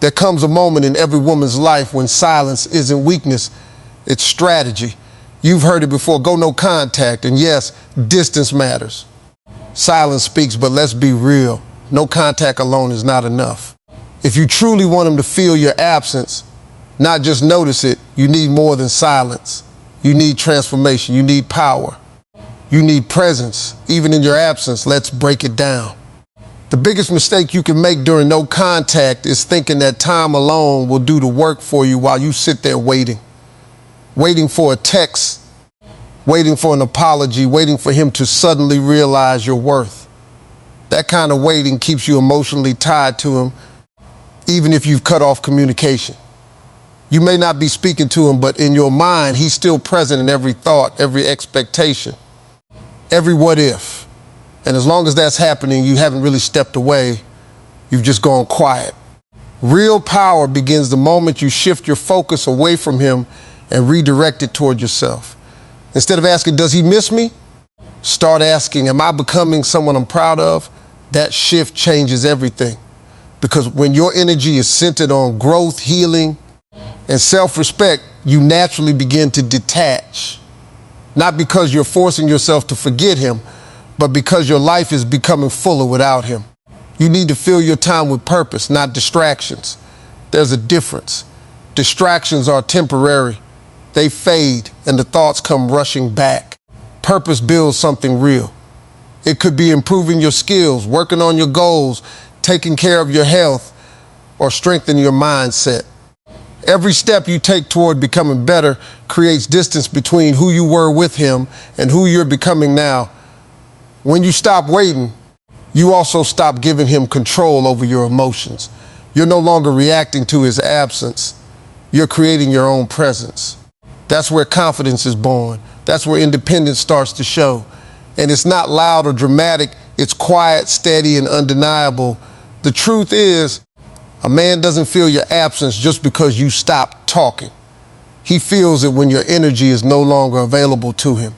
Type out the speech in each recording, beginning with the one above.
There comes a moment in every woman's life when silence isn't weakness, it's strategy. You've heard it before, go no contact, and yes, distance matters. Silence speaks, but let's be real. No contact alone is not enough. If you truly want him to feel your absence, not just notice it, you need more than silence. You need transformation, you need power, you need presence. Even in your absence, let's break it down. The biggest mistake you can make during no contact is thinking that time alone will do the work for you while you sit there waiting. Waiting for a text, waiting for an apology, waiting for him to suddenly realize your worth. That kind of waiting keeps you emotionally tied to him, even if you've cut off communication. You may not be speaking to him, but in your mind, he's still present in every thought, every expectation, every what if. And as long as that's happening, you haven't really stepped away. You've just gone quiet. Real power begins the moment you shift your focus away from him and redirect it toward yourself. Instead of asking, does he miss me? Start asking, am I becoming someone I'm proud of? That shift changes everything. Because when your energy is centered on growth, healing, and self-respect, you naturally begin to detach. Not because you're forcing yourself to forget him, but because your life is becoming fuller without him. You need to fill your time with purpose, not distractions. There's a difference. Distractions are temporary. They fade and the thoughts come rushing back. Purpose builds something real. It could be improving your skills, working on your goals, taking care of your health, or strengthening your mindset. Every step you take toward becoming better creates distance between who you were with him and who you're becoming now. When you stop waiting, you also stop giving him control over your emotions. You're no longer reacting to his absence. You're creating your own presence. That's where confidence is born. That's where independence starts to show. And it's not loud or dramatic. It's quiet, steady, and undeniable. The truth is, a man doesn't feel your absence just because you stop talking. He feels it when your energy is no longer available to him.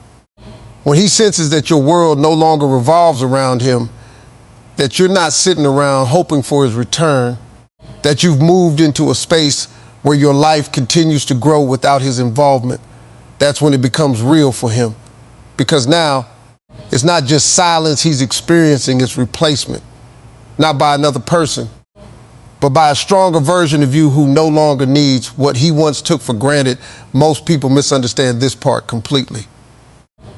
When he senses that your world no longer revolves around him, that you're not sitting around hoping for his return, that you've moved into a space where your life continues to grow without his involvement, that's when it becomes real for him. Because now, it's not just silence he's experiencing, it's replacement. Not by another person, but by a stronger version of you who no longer needs what he once took for granted. Most people misunderstand this part completely.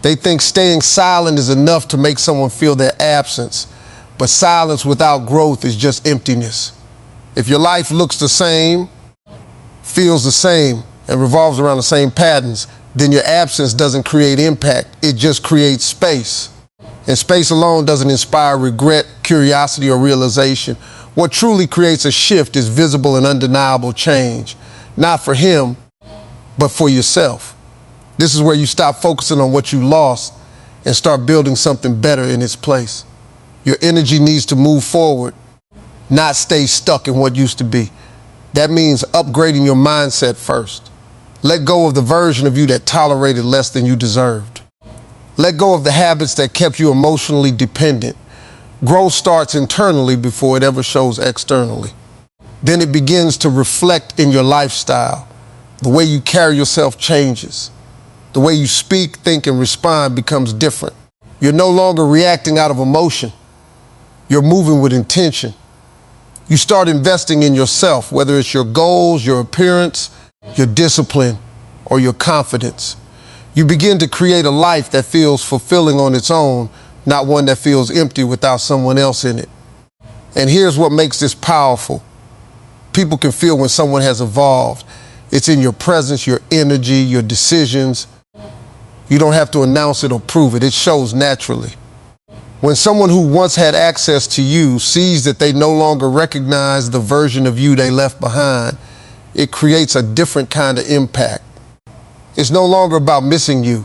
They think staying silent is enough to make someone feel their absence, but silence without growth is just emptiness. If your life looks the same, feels the same, and revolves around the same patterns, then your absence doesn't create impact, it just creates space. And space alone doesn't inspire regret, curiosity, or realization. What truly creates a shift is visible and undeniable change, not for him, but for yourself. This is where you stop focusing on what you lost and start building something better in its place. Your energy needs to move forward, not stay stuck in what used to be. That means upgrading your mindset first. Let go of the version of you that tolerated less than you deserved. Let go of the habits that kept you emotionally dependent. Growth starts internally before it ever shows externally. Then it begins to reflect in your lifestyle. The way you carry yourself changes. The way you speak, think, and respond becomes different. You're no longer reacting out of emotion. You're moving with intention. You start investing in yourself, whether it's your goals, your appearance, your discipline, or your confidence. You begin to create a life that feels fulfilling on its own, not one that feels empty without someone else in it. And here's what makes this powerful. People can feel when someone has evolved. It's in your presence, your energy, your decisions. You don't have to announce it or prove it. It shows naturally. When someone who once had access to you sees that they no longer recognize the version of you they left behind, it creates a different kind of impact. It's no longer about missing you.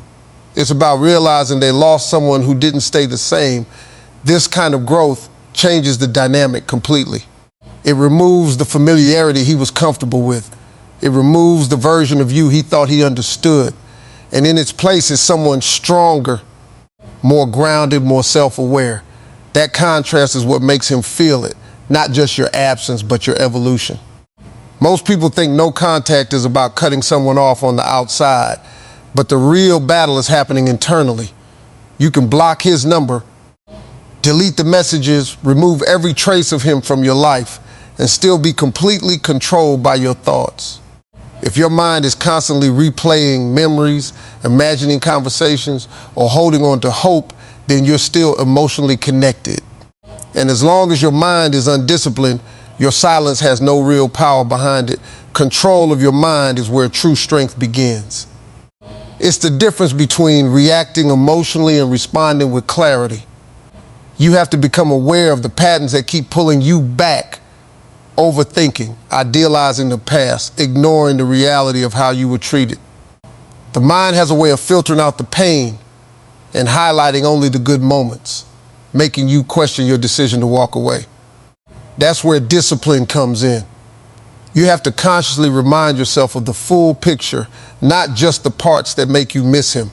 It's about realizing they lost someone who didn't stay the same. This kind of growth changes the dynamic completely. It removes the familiarity he was comfortable with. It removes the version of you he thought he understood. And in its place is someone stronger, more grounded, more self-aware. That contrast is what makes him feel it, not just your absence, but your evolution. Most people think no contact is about cutting someone off on the outside, but the real battle is happening internally. You can block his number, delete the messages, remove every trace of him from your life, and still be completely controlled by your thoughts. If your mind is constantly replaying memories, imagining conversations, or holding on to hope, then you're still emotionally connected. And as long as your mind is undisciplined, your silence has no real power behind it. Control of your mind is where true strength begins. It's the difference between reacting emotionally and responding with clarity. You have to become aware of the patterns that keep pulling you back. Overthinking, idealizing the past, ignoring the reality of how you were treated. The mind has a way of filtering out the pain and highlighting only the good moments, making you question your decision to walk away. That's where discipline comes in. You have to consciously remind yourself of the full picture, not just the parts that make you miss him.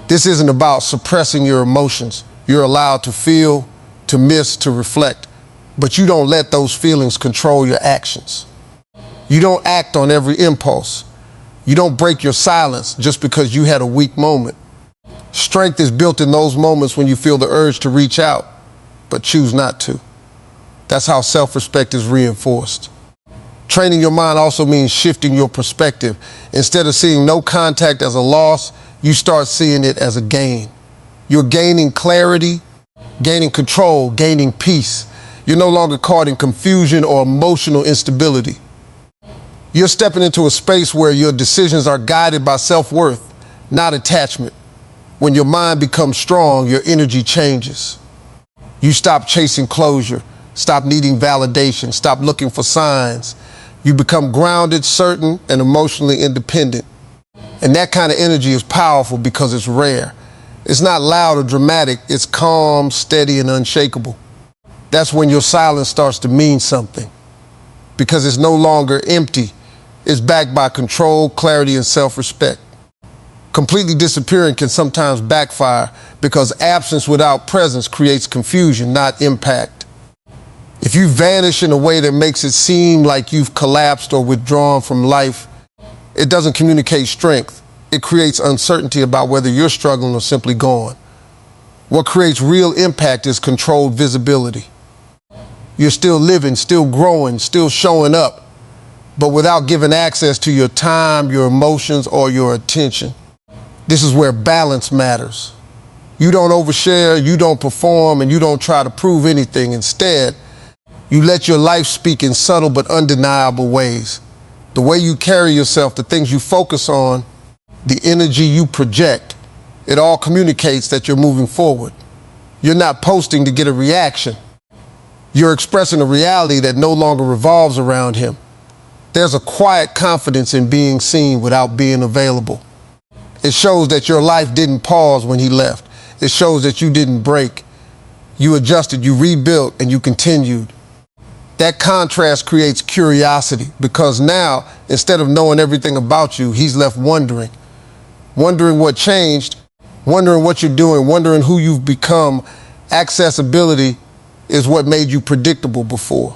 This isn't about suppressing your emotions. You're allowed to feel, to miss, to reflect, but you don't let those feelings control your actions. You don't act on every impulse. You don't break your silence just because you had a weak moment. Strength is built in those moments when you feel the urge to reach out, but choose not to. That's how self-respect is reinforced. Training your mind also means shifting your perspective. Instead of seeing no contact as a loss, you start seeing it as a gain. You're gaining clarity, gaining control, gaining peace. You're no longer caught in confusion or emotional instability. You're stepping into a space where your decisions are guided by self-worth, not attachment. When your mind becomes strong, your energy changes. You stop chasing closure, stop needing validation, stop looking for signs. You become grounded, certain, and emotionally independent. And that kind of energy is powerful because it's rare. It's not loud or dramatic, it's calm, steady, and unshakable. That's when your silence starts to mean something, because it's no longer empty. It's backed by control, clarity, and self-respect. Completely disappearing can sometimes backfire because absence without presence creates confusion, not impact. If you vanish in a way that makes it seem like you've collapsed or withdrawn from life, it doesn't communicate strength. It creates uncertainty about whether you're struggling or simply gone. What creates real impact is controlled visibility. You're still living, still growing, still showing up, but without giving access to your time, your emotions, or your attention. This is where balance matters. You don't overshare, you don't perform, and you don't try to prove anything. Instead, you let your life speak in subtle but undeniable ways. The way you carry yourself, the things you focus on, the energy you project, it all communicates that you're moving forward. You're not posting to get a reaction. You're expressing a reality that no longer revolves around him. There's a quiet confidence in being seen without being available. It shows that your life didn't pause when he left. It shows that you didn't break. You adjusted, you rebuilt, and you continued. That contrast creates curiosity because now, instead of knowing everything about you, he's left wondering. Wondering what changed, wondering what you're doing, wondering who you've become. Accessibility is what made you predictable before.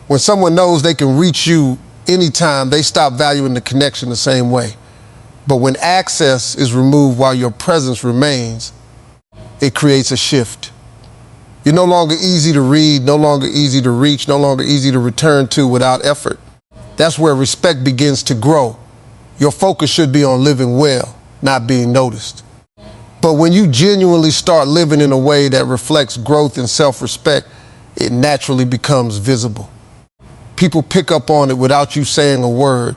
When someone knows they can reach you anytime, they stop valuing the connection the same way. But when access is removed while your presence remains, it creates a shift. You're no longer easy to read, no longer easy to reach, no longer easy to return to without effort. That's where respect begins to grow. Your focus should be on living well, not being noticed. But when you genuinely start living in a way that reflects growth and self-respect, it naturally becomes visible. People pick up on it without you saying a word,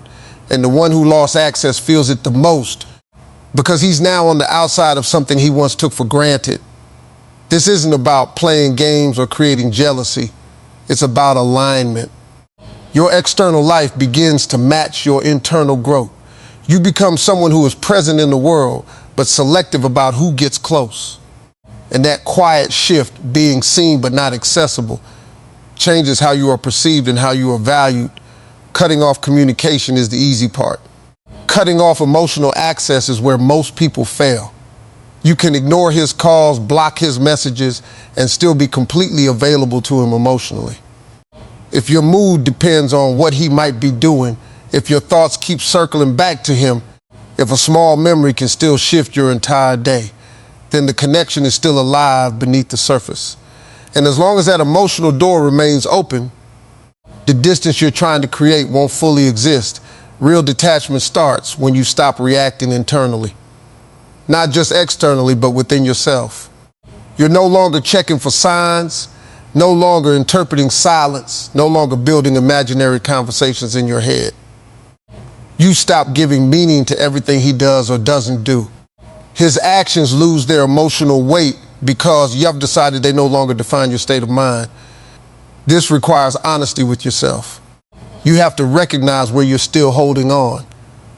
and the one who lost access feels it the most because he's now on the outside of something he once took for granted. This isn't about playing games or creating jealousy. It's about alignment. Your external life begins to match your internal growth. You become someone who is present in the world, but selective about who gets close. And that quiet shift, being seen but not accessible, changes how you are perceived and how you are valued. Cutting off communication is the easy part. Cutting off emotional access is where most people fail. You can ignore his calls, block his messages, and still be completely available to him emotionally. if your mood depends on what he might be doing, if your thoughts keep circling back to him, if a small memory can still shift your entire day, then the connection is still alive beneath the surface. And as long as that emotional door remains open, the distance you're trying to create won't fully exist. Real detachment starts when you stop reacting internally. Not just externally, but within yourself. You're no longer checking for signs, no longer interpreting silence, no longer building imaginary conversations in your head. You stop giving meaning to everything he does or doesn't do. His actions lose their emotional weight because you have decided they no longer define your state of mind. This requires honesty with yourself. You have to recognize where you're still holding on,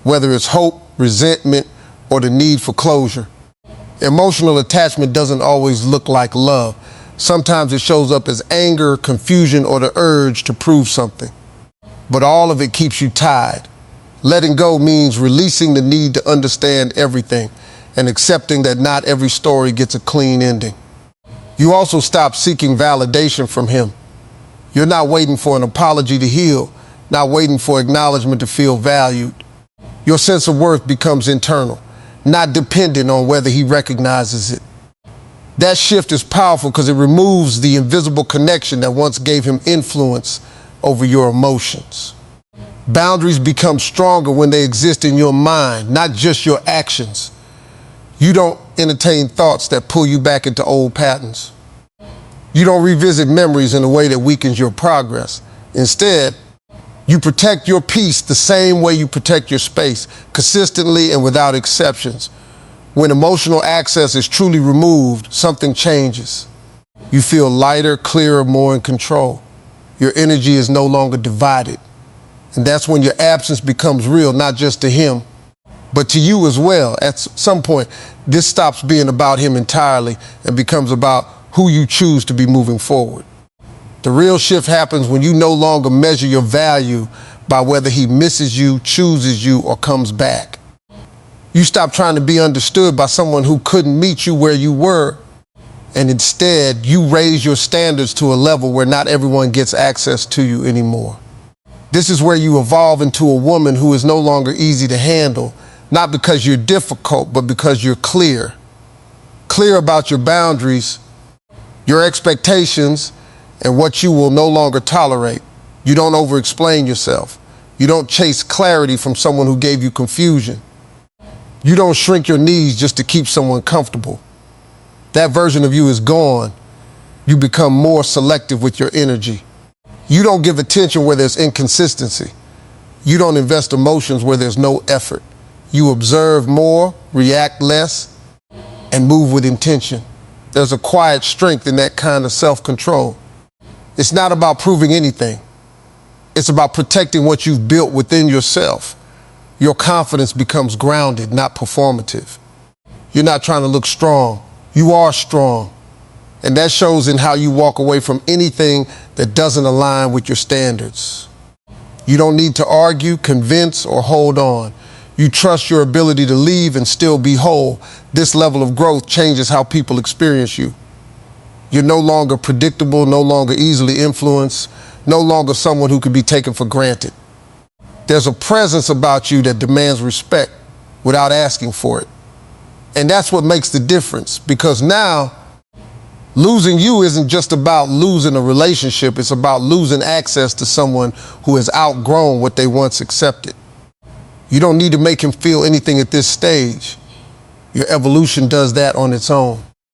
whether it's hope, resentment, or the need for closure. Emotional attachment doesn't always look like love. Sometimes it shows up as anger, confusion, or the urge to prove something. But all of it keeps you tied. Letting go means releasing the need to understand everything and accepting that not every story gets a clean ending. You also stop seeking validation from him. You're not waiting for an apology to heal, not waiting for acknowledgement to feel valued. Your sense of worth becomes internal, not dependent on whether he recognizes it. That shift is powerful because it removes the invisible connection that once gave him influence over your emotions. Boundaries become stronger when they exist in your mind, not just your actions. You don't entertain thoughts that pull you back into old patterns. You don't revisit memories in a way that weakens your progress. Instead, you protect your peace the same way you protect your space, consistently and without exceptions. When emotional access is truly removed, something changes. You feel lighter, clearer, more in control. Your energy is no longer divided. And that's when your absence becomes real, not just to him, but to you as well. At some point, this stops being about him entirely and becomes about who you choose to be moving forward. The real shift happens when you no longer measure your value by whether he misses you, chooses you, or comes back. You stop trying to be understood by someone who couldn't meet you where you were, and instead you raise your standards to a level where not everyone gets access to you anymore. This is where you evolve into a woman who is no longer easy to handle, not because you're difficult, but because you're clear. Clear about your boundaries, your expectations, and what you will no longer tolerate. You don't over-explain yourself. You don't chase clarity from someone who gave you confusion. You don't shrink your needs just to keep someone comfortable. That version of you is gone. You become more selective with your energy. You don't give attention where there's inconsistency. You don't invest emotions where there's no effort. You observe more, react less, and move with intention. There's a quiet strength in that kind of self-control. It's not about proving anything. It's about protecting what you've built within yourself. Your confidence becomes grounded, not performative. You're not trying to look strong. You are strong. And that shows in how you walk away from anything that doesn't align with your standards. You don't need to argue, convince, or hold on. You trust your ability to leave and still be whole. This level of growth changes how people experience you. You're no longer predictable, no longer easily influenced, no longer someone who could be taken for granted. There's a presence about you that demands respect without asking for it. And that's what makes the difference, because now losing you isn't just about losing a relationship, it's about losing access to someone who has outgrown what they once accepted. You don't need to make him feel anything at this stage. Your evolution does that on its own.